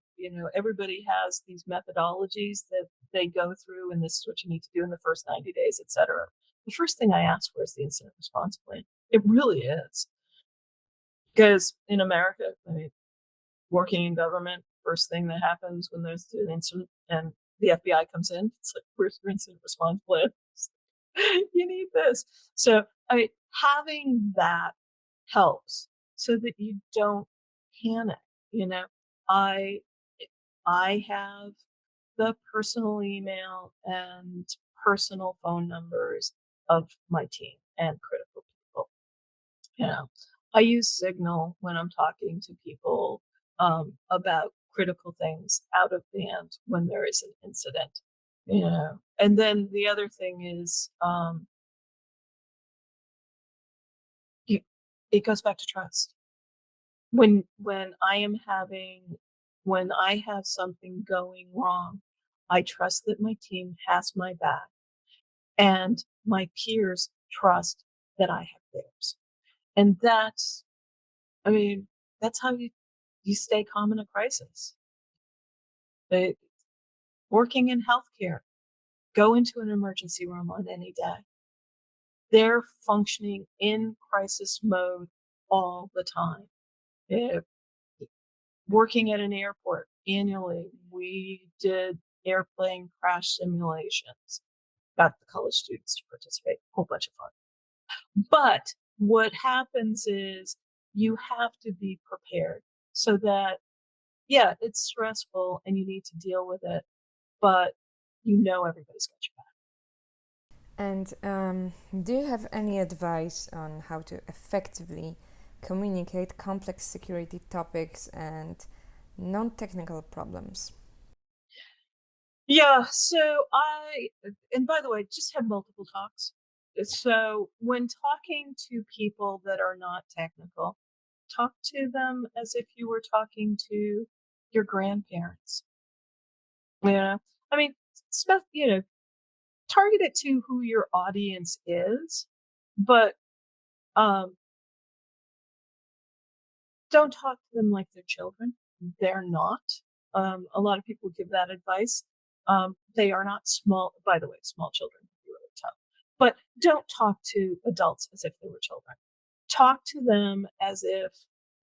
everybody has these methodologies that they go through, and this is what you need to do in the first 90 days, etc. The first thing I ask for is the incident response plan. It really is. Because in America, working in government, first thing that happens when there's an incident and the FBI comes in, it's like, where's your incident response plan? You need this. So having that helps so that you don't panic. I I have the personal email and personal phone numbers of my team and critical people. I use Signal when I'm talking to people about critical things out of band when there is an incident. And then the other thing is it goes back to trust. When I have something going wrong, I trust that my team has my back, and my peers trust that I have theirs. And I mean, that's how you stay calm in a crisis. But working in healthcare, go into an emergency room on any day. They're functioning in crisis mode all the time. If working at an airport annually, we did airplane crash simulations, got the college students to participate, whole bunch of fun. But what happens is you have to be prepared so that, yeah, it's stressful and you need to deal with it, but everybody's got your back. And do you have any advice on how to effectively communicate complex security topics and non-technical problems? Yeah, so and by the way, just have multiple talks. So when talking to people that are not technical, talk to them as if you were talking to your grandparents. I mean, target it to who your audience is, but don't talk to them like they're children. They're not. A lot of people give that advice. They are not small. By the way, small children can be really tough. But don't talk to adults as if they were children. Talk to them as if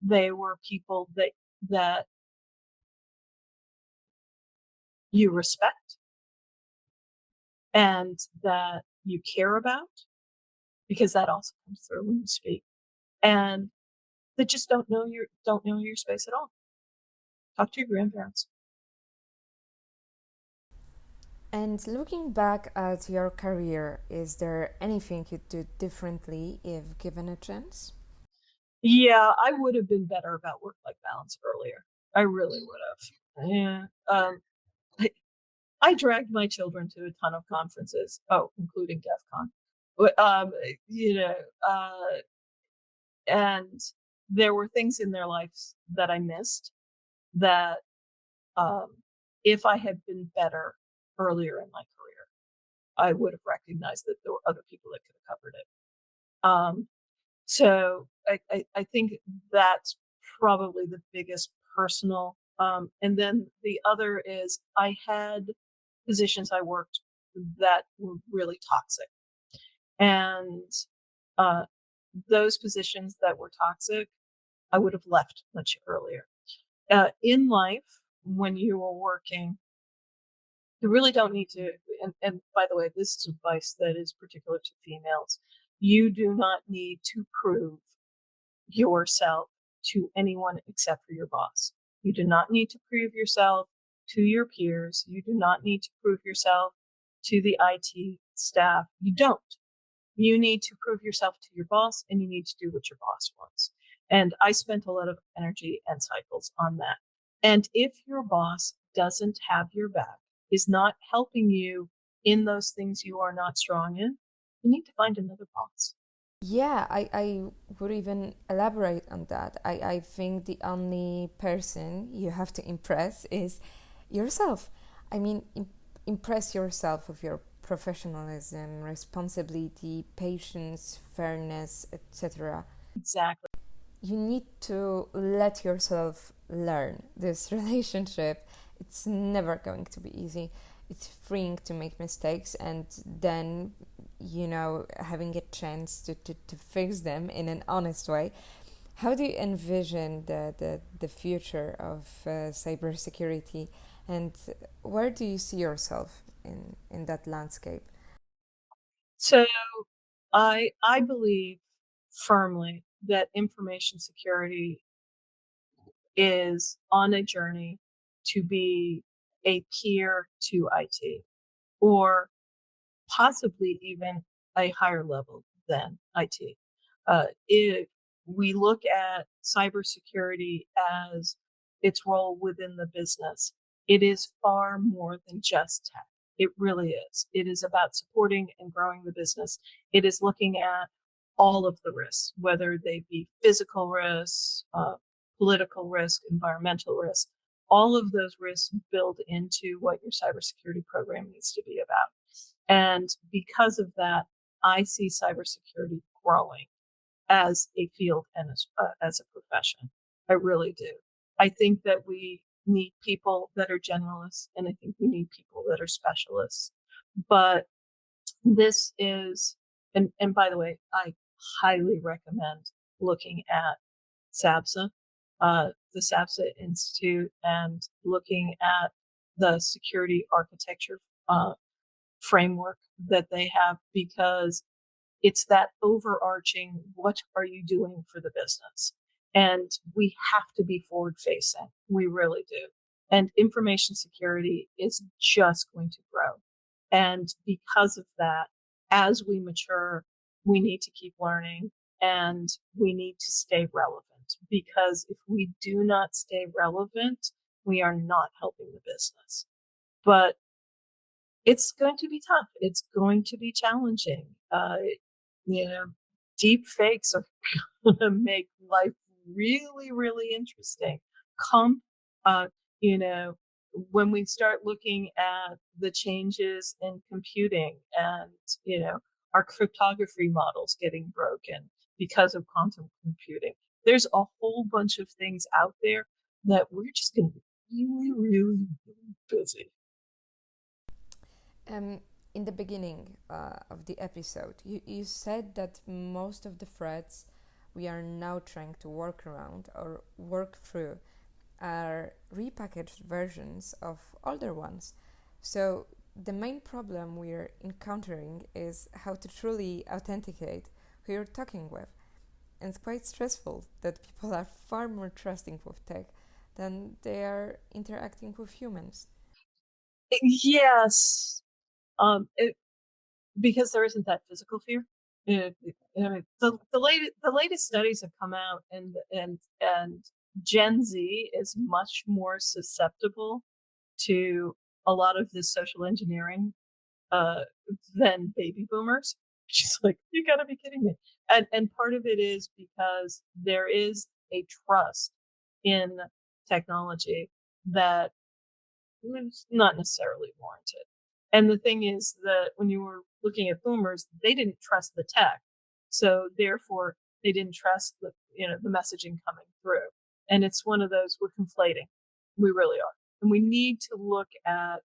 they were people that you respect and that you care about, because that also comes through when you speak, and that just don't know your space at all. Talk to your grandparents. And looking back at your career, is there anything you'd do differently if given a chance? Yeah, I would have been better about work-life balance earlier. I really would have. Yeah. I, I dragged my children to a ton of conferences. Oh, including DEF CON. But, you know, uh, and there were things in their lives that I missed that, um, if I had been better earlier in my career, I would have recognized that there were other people that could have covered it. Um, so I think that's probably the biggest personal. And then the other is I had positions I worked that were really toxic. And uh, those positions that were toxic, I would have left much earlier. In life, when you are working, you really don't need to. And by the way, this is advice that is particular to females. You do not need to prove yourself to anyone except for your boss. You do not need to prove yourself to your peers. You do not need to prove yourself to the IT staff. You don't. You need to prove yourself to your boss and you need to do what your boss wants. And I spent a lot of energy and cycles on that. And if your boss doesn't have your back, is not helping you in those things you are not strong in, you need to find another boss. Yeah, I would even elaborate on that. I think the only person you have to impress is yourself. I mean, impress yourself with your professionalism, responsibility, patience, fairness, etc. Exactly. You need to let yourself learn this relationship. It's never going to be easy. It's freeing to make mistakes and then, having a chance to fix them in an honest way. How do you envision the future of cybersecurity, and where do you see yourself in that landscape? So I believe firmly that information security is on a journey to be a peer to IT, or possibly even a higher level than IT. If we look at cybersecurity as its role within the business, it is far more than just tech. It really is. It is about supporting and growing the business. It is looking at all of the risks, whether they be physical risks, political risk, environmental risk. All of those risks build into what your cybersecurity program needs to be about. And because of that, I see cybersecurity growing as a field and as a profession. I really do. I think that we need people that are generalists, and I think we need people that are specialists. But this is, and by the way, I highly recommend looking at SABSA, the SABSA Institute, and looking at the security architecture framework that they have, because it's that overarching, what are you doing for the business? And we have to be forward facing. We really do. And information security is just going to grow. And because of that, as we mature, we need to keep learning and we need to stay relevant, because if we do not stay relevant, we are not helping the business. But it's going to be tough. It's going to be challenging. You know, deep fakes are going to make life really, really interesting. Come, uh, you know, when we start looking at the changes in computing and, our cryptography models getting broken because of quantum computing, there's a whole bunch of things out there that we're just going to be really, really, really busy. Um, in the beginning of the episode, you said that most of the threats we are now trying to work around or work through are repackaged versions of older ones. So the main problem we're encountering is how to truly authenticate who you're talking with. And it's quite stressful that people are far more trusting with tech than they are interacting with humans. Yes, it, because there isn't that physical fear. I mean, the latest studies have come out, and Gen Z is much more susceptible to a lot of this social engineering uh, than baby boomers. She's like, you gotta be kidding me. And part of it is because there is a trust in technology that is not necessarily warranted. And the thing is that when you were looking at boomers, they didn't trust the tech. So therefore they didn't trust the messaging coming through. And it's one of those, we're conflating. We really are. And we need to look at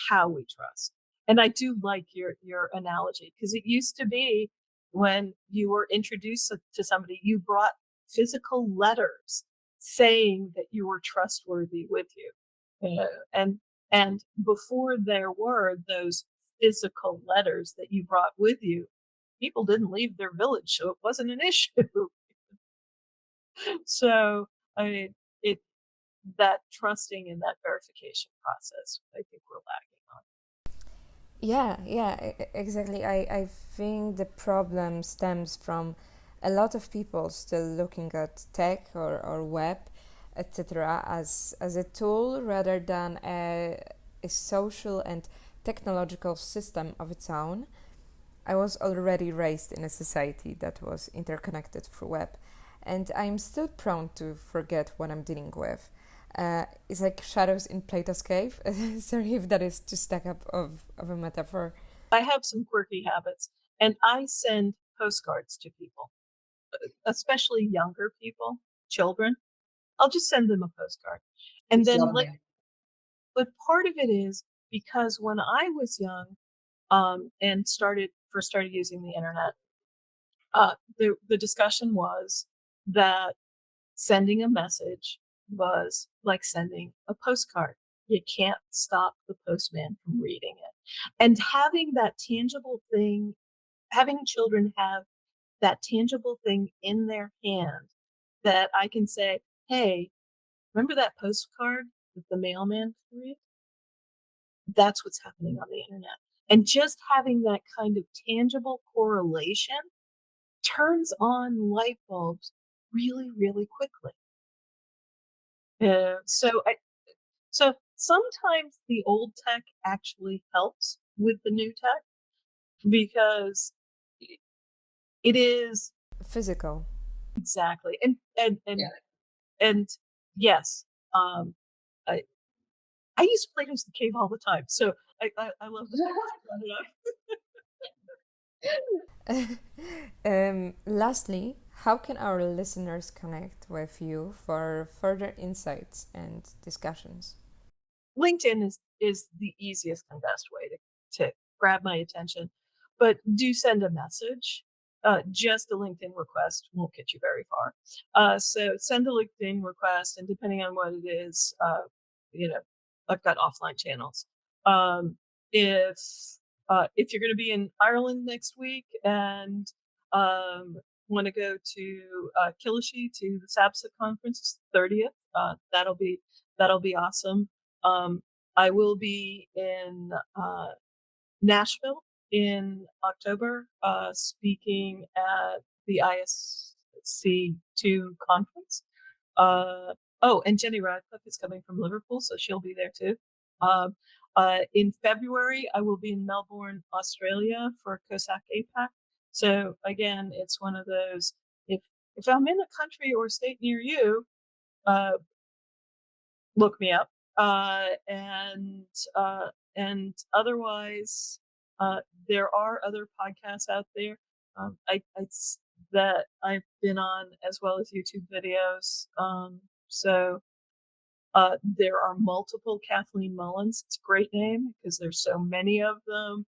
how we trust. And I do like your analogy, because it used to be when you were introduced to somebody, you brought physical letters saying that you were trustworthy with you. And before there were those physical letters that you brought with you, people didn't leave their village, so it wasn't an issue. So I mean, it that trusting in that verification process, I think we're lacking on. Exactly. I think the problem stems from a lot of people still looking at tech or web, etc., as a tool rather than a social and technological system of its own. I was already raised in a society that was interconnected through web, and I'm still prone to forget what I'm dealing with. It's like shadows in Plato's cave. Sorry if that is too stuck up of a metaphor. I have some quirky habits, and I send postcards to people, especially younger people, children. I'll just send them a postcard. And It's then, lovely. but part of it is because when I was young, and first started using the internet, the discussion was that sending a message was like sending a postcard. You can't stop the postman from reading it. And having that tangible thing, having children have that tangible thing in their hand that I can say, hey, remember that postcard that the mailman read? That's what's happening on the internet. And just having that kind of tangible correlation turns on light bulbs really, really quickly. So sometimes the old tech actually helps with the new tech, because it is Physical. exactly. And yes, um, I I use Plato's the cave all the time, so I love the fact that you brought it up. Lastly, how can our listeners connect with you for further insights and discussions? LinkedIn is the easiest and best way to grab my attention, but do send a message. Just a LinkedIn request won't get you very far. So send a LinkedIn request, and depending on what it is, you know, I've got offline channels. Um, if if you're going to be in Ireland next week and want to go to Kilishi to the SABSA conference 30th, that'll be awesome. I will be in Nashville in October, speaking at the ISC2 conference. Oh, and Jenny Radcliffe is coming from Liverpool, so she'll be there too. Um, in February, I will be in Melbourne, Australia for COSAC APAC. So again, it's one of those, if I'm in a country or state near you, uh, look me up. And otherwise, there are other podcasts out there. That I've been on, as well as YouTube videos. So there are multiple Kathleen Mullins. It's a great name because there's so many of them.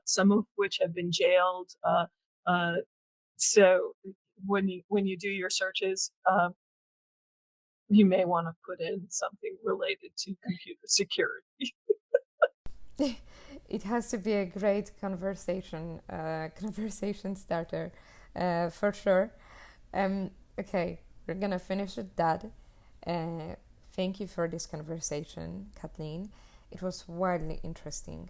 Some of which have been jailed. Uh, so when you do your searches, you may want to put in something related to computer security. It has to be a great conversation starter, for sure. Okay, we're gonna finish with that. Uh, Thank you for this conversation, Kathleen. It was wildly interesting.